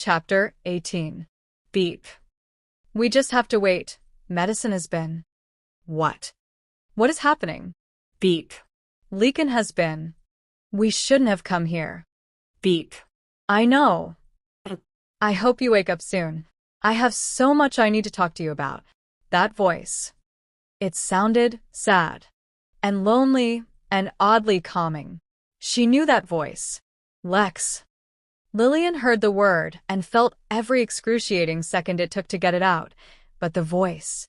Chapter 18. Beep. We just have to wait. Medicine has been. What? What is happening? Beep. Leakin has been. We shouldn't have come here. Beep. I know. I hope you wake up soon. I have so much I need to talk to you about. That voice. It sounded sad and lonely and oddly calming. She knew that voice. Lex. Lillian heard the word and felt every excruciating second it took to get it out, but the voice.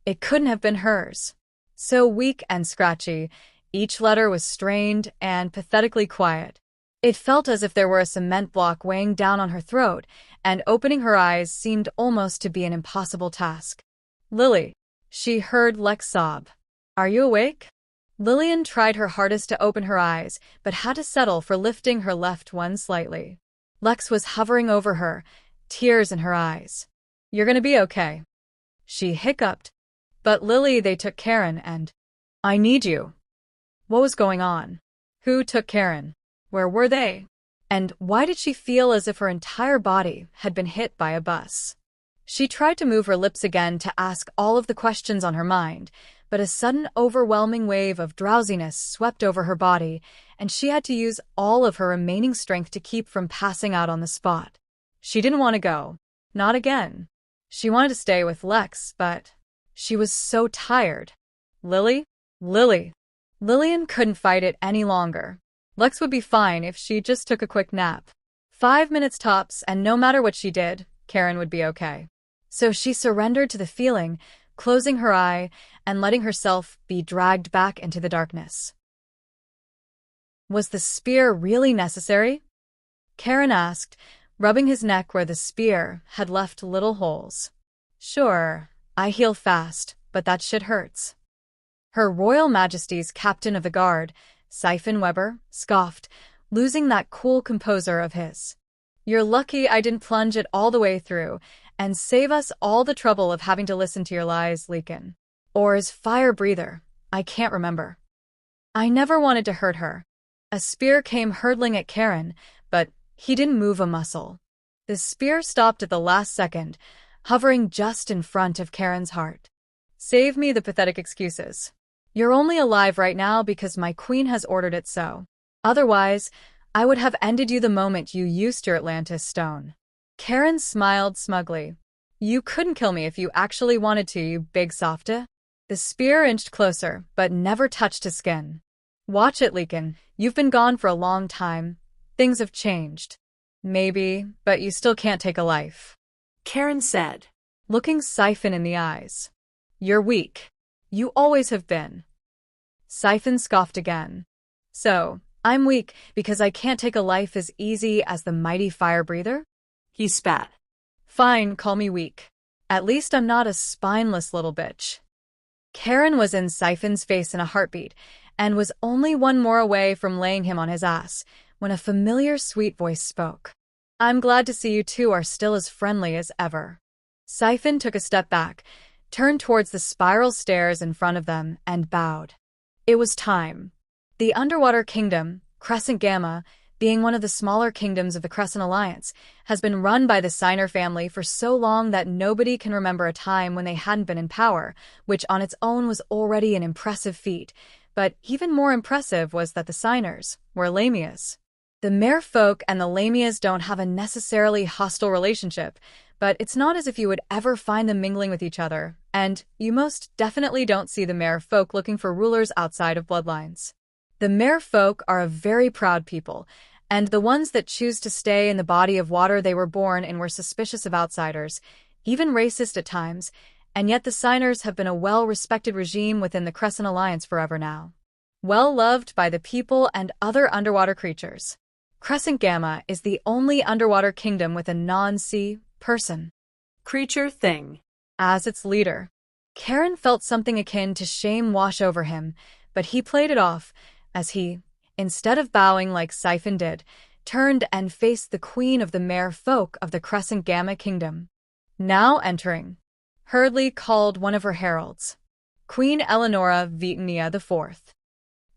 It couldn't have been hers. So weak and scratchy, each letter was strained and pathetically quiet. It felt as if there were a cement block weighing down on her throat, and opening her eyes seemed almost to be an impossible task. Lily. She heard Lex sob. Are you awake? Lillian tried her hardest to open her eyes, but had to settle for lifting her left one slightly. Lex was hovering over her, tears in her eyes. You're gonna be okay. She hiccuped. But Lily, they took Kaeron and... I need you. What was going on? Who took Kaeron? Where were they? And why did she feel as if her entire body had been hit by a bus? She tried to move her lips again to ask all of the questions on her mind, but a sudden overwhelming wave of drowsiness swept over her body, and she had to use all of her remaining strength to keep from passing out on the spot. She didn't want to go. Not again. She wanted to stay with Lex, but she was so tired. Lily? Lily. Lillian couldn't fight it any longer. Lex would be fine if she just took a quick nap. 5 minutes tops, and no matter what she did, Kaeron would be okay. So she surrendered to the feeling, closing her eye and letting herself be dragged back into the darkness. Was the spear really necessary? Kaeron asked, rubbing his neck where the spear had left little holes. Sure, I heal fast, but that shit hurts. Her Royal Majesty's Captain of the Guard, Siphon Weber, scoffed, losing that cool composure of his. You're lucky I didn't plunge it all the way through and save us all the trouble of having to listen to your lies, Leakin. Or is fire breather? I can't remember. I never wanted to hurt her. A spear came hurtling at Kaeron, but he didn't move a muscle. The spear stopped at the last second, hovering just in front of Kaeron's heart. Save me the pathetic excuses. You're only alive right now because my queen has ordered it so. Otherwise, I would have ended you the moment you used your Atlantis stone. Kaeron smiled smugly. You couldn't kill me if you actually wanted to, you big softa. The spear inched closer, but never touched his skin. Watch it, Leakin. You've been gone for a long time. Things have changed. Maybe, but you still can't take a life. Kaeron said, looking Siphon in the eyes. You're weak. You always have been. Siphon scoffed again. So, I'm weak because I can't take a life as easy as the mighty fire breather? He spat. Fine, call me weak. At least I'm not a spineless little bitch. Kaeron was in Siphon's face in a heartbeat, and was only one more away from laying him on his ass, when a familiar sweet voice spoke. I'm glad to see you two are still as friendly as ever. Siphon took a step back, turned towards the spiral stairs in front of them, and bowed. It was time. The Underwater Kingdom, Crescent Gamma, being one of the smaller kingdoms of the Crescent Alliance, has been run by the Signer family for so long that nobody can remember a time when they hadn't been in power, which on its own was already an impressive feat. But even more impressive was that the Signers were Lamias. The Merfolk and the Lamias don't have a necessarily hostile relationship, but it's not as if you would ever find them mingling with each other, and you most definitely don't see the Merfolk looking for rulers outside of bloodlines. The Merfolk are a very proud people, and the ones that choose to stay in the body of water they were born in were suspicious of outsiders, even racist at times, and yet the Signers have been a well-respected regime within the Crescent Alliance forever now. Well-loved by the people and other underwater creatures. Crescent Gamma is the only underwater kingdom with a non-sea person. Creature thing. As its leader. Kaeron felt something akin to shame wash over him, but he played it off, as he, instead of bowing like Siphon did, turned and faced the queen of the Merfolk of the Crescent Gamma Kingdom. Now entering, hurriedly called one of her heralds, Queen Eleonora Vitania IV.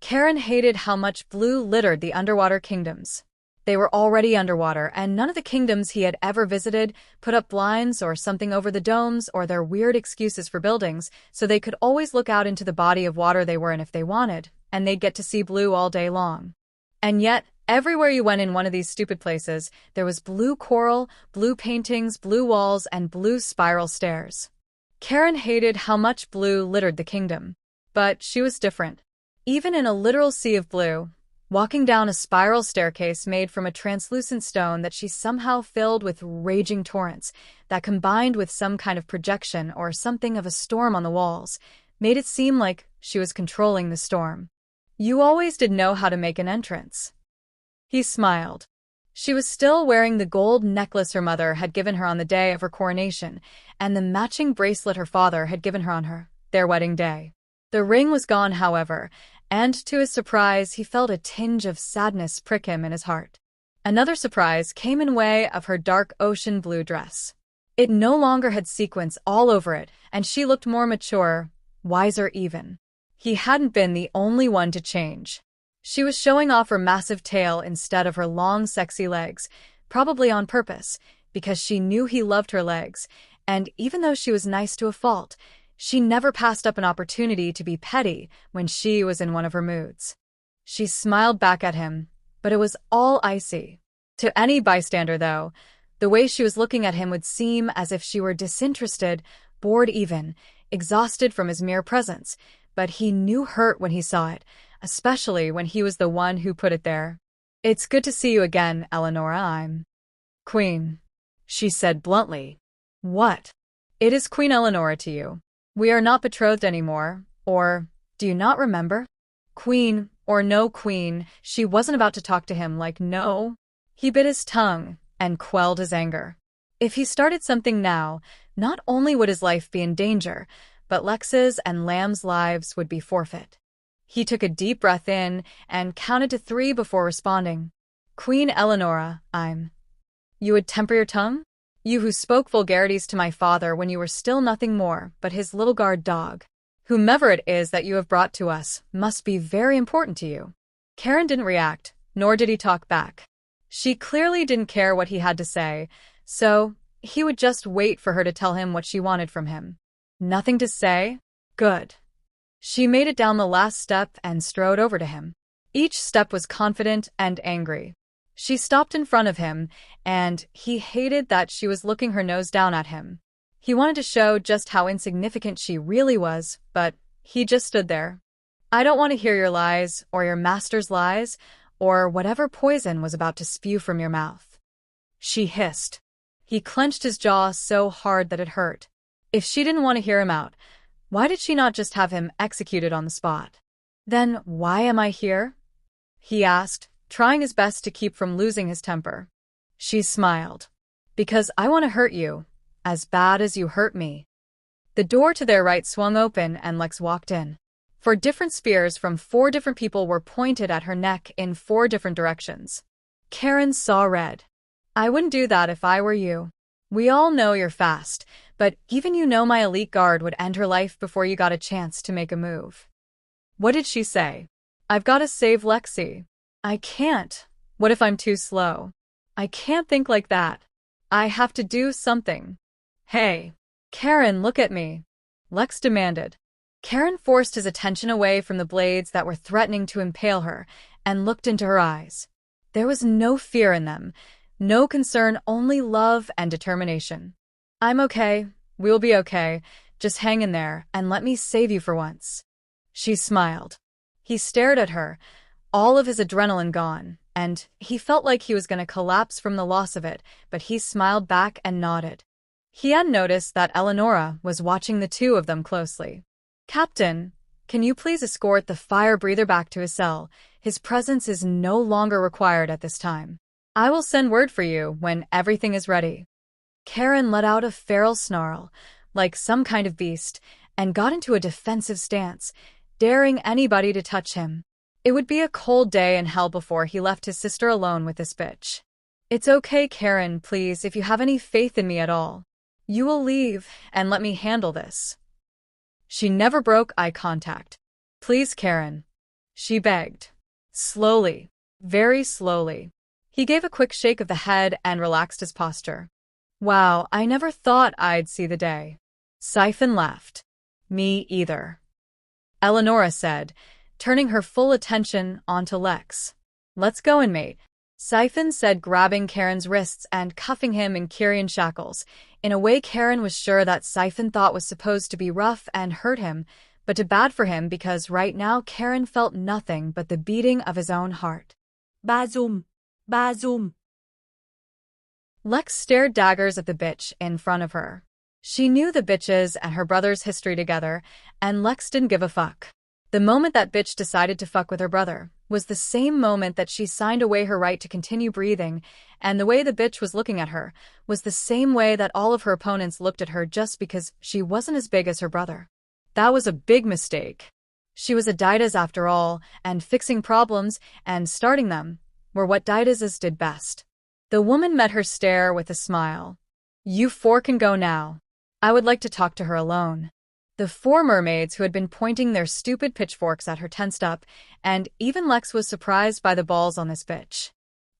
Kaeron hated how much blue littered the underwater kingdoms. They were already underwater, and none of the kingdoms he had ever visited put up blinds or something over the domes or their weird excuses for buildings, so they could always look out into the body of water they were in if they wanted, and they'd get to see blue all day long. And yet, everywhere you went in one of these stupid places, there was blue coral, blue paintings, blue walls, and blue spiral stairs. Kaeron hated how much blue littered the kingdom. But she was different. Even in a literal sea of blue, walking down a spiral staircase made from a translucent stone that she somehow filled with raging torrents that combined with some kind of projection or something of a storm on the walls, made it seem like she was controlling the storm. You always did know how to make an entrance. He smiled. She was still wearing the gold necklace her mother had given her on the day of her coronation, and the matching bracelet her father had given her on their wedding day. The ring was gone, however, and to his surprise, he felt a tinge of sadness prick him in his heart. Another surprise came in way of her dark ocean blue dress. It no longer had sequins all over it, and she looked more mature, wiser even. He hadn't been the only one to change. She was showing off her massive tail instead of her long, sexy legs, probably on purpose, because she knew he loved her legs, and even though she was nice to a fault, she never passed up an opportunity to be petty when she was in one of her moods. She smiled back at him, but it was all icy. To any bystander, though, the way she was looking at him would seem as if she were disinterested, bored even, exhausted from his mere presence, but he knew hurt when he saw it, especially when he was the one who put it there. "It's good to see you again, Eleonora. I'm Queen," she said bluntly. "What? It is Queen Eleonora to you. We are not betrothed anymore, or do you not remember?" Queen or no queen, she wasn't about to talk to him like no. He bit his tongue and quelled his anger. If he started something now, not only would his life be in danger, but Lex's and Lamb's lives would be forfeit. He took a deep breath in and counted to 3 before responding. "Queen Eleonora, I'm..." "You would temper your tongue? You who spoke vulgarities to my father when you were still nothing more but his little guard dog. Whomever it is that you have brought to us must be very important to you." Kaeron didn't react, nor did he talk back. She clearly didn't care what he had to say, so he would just wait for her to tell him what she wanted from him. Nothing to say? Good. She made it down the last step and strode over to him. Each step was confident and angry. She stopped in front of him, and he hated that she was looking her nose down at him. He wanted to show just how insignificant she really was, but he just stood there. "I don't want to hear your lies, or your master's lies, or whatever poison was about to spew from your mouth," she hissed. He clenched his jaw so hard that it hurt. If she didn't want to hear him out, why did she not just have him executed on the spot? "Then why am I here?" he asked, trying his best to keep from losing his temper. She smiled. "Because I want to hurt you, as bad as you hurt me." The door to their right swung open and Lex walked in. 4 different spears from 4 different people were pointed at her neck in 4 different directions. Kaeron saw red. "I wouldn't do that if I were you. We all know you're fast, but even you know my elite guard would end her life before you got a chance to make a move." What did she say? "I've got to save Lexi." "I can't. What if I'm too slow?" "I can't think like that. I have to do something." "Hey, Kaeron, look at me," Lex demanded. Kaeron forced his attention away from the blades that were threatening to impale her and looked into her eyes. There was no fear in them, no concern, only love and determination. "I'm okay. We'll be okay. Just hang in there and let me save you for once." She smiled. He stared at her, all of his adrenaline gone, and he felt like he was going to collapse from the loss of it, but he smiled back and nodded. He had noticed that Eleonora was watching the 2 of them closely. "Captain, can you please escort the fire breather back to his cell? His presence is no longer required at this time. I will send word for you when everything is ready." Kaeron let out a feral snarl, like some kind of beast, and got into a defensive stance, daring anybody to touch him. It would be a cold day in hell before he left his sister alone with this bitch. "It's okay, Kaeron, please, if you have any faith in me at all. You will leave and let me handle this." She never broke eye contact. "Please, Kaeron," she begged. Slowly, very slowly. He gave a quick shake of the head and relaxed his posture. Wow, I never thought I'd see the day. Siphon laughed. Me either. Eleonora said, turning her full attention onto Lex. Let's go, inmate. Siphon said, grabbing Kaeron's wrists and cuffing him in Kyrian shackles, in a way Kaeron was sure that Siphon thought was supposed to be rough and hurt him, but too bad for him because right now Kaeron felt nothing but the beating of his own heart. Bazum. Bazum. Lex stared daggers at the bitch in front of her. She knew the bitch's and her brother's history together, and Lex didn't give a fuck. The moment that bitch decided to fuck with her brother was the same moment that she signed away her right to continue breathing, and the way the bitch was looking at her was the same way that all of her opponents looked at her just because she wasn't as big as her brother. That was a big mistake. She was a Deitas after all, and fixing problems and starting them were what Deitases did best. The woman met her stare with a smile. You four can go now. I would like to talk to her alone. The four mermaids who had been pointing their stupid pitchforks at her tensed up, and even Lex was surprised by the balls on this bitch.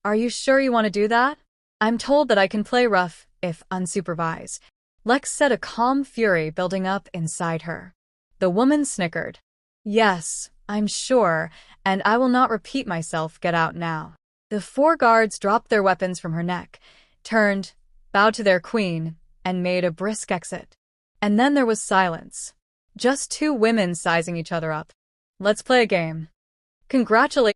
Are you sure you want to do that? I'm told that I can play rough, if unsupervised. Lex said, a calm fury building up inside her. The woman snickered. Yes, I'm sure, and I will not repeat myself. Get out now. The four guards dropped their weapons from her neck, turned, bowed to their queen, and made a brisk exit. And then there was silence. Just two women sizing each other up. Let's play a game. Congratulations.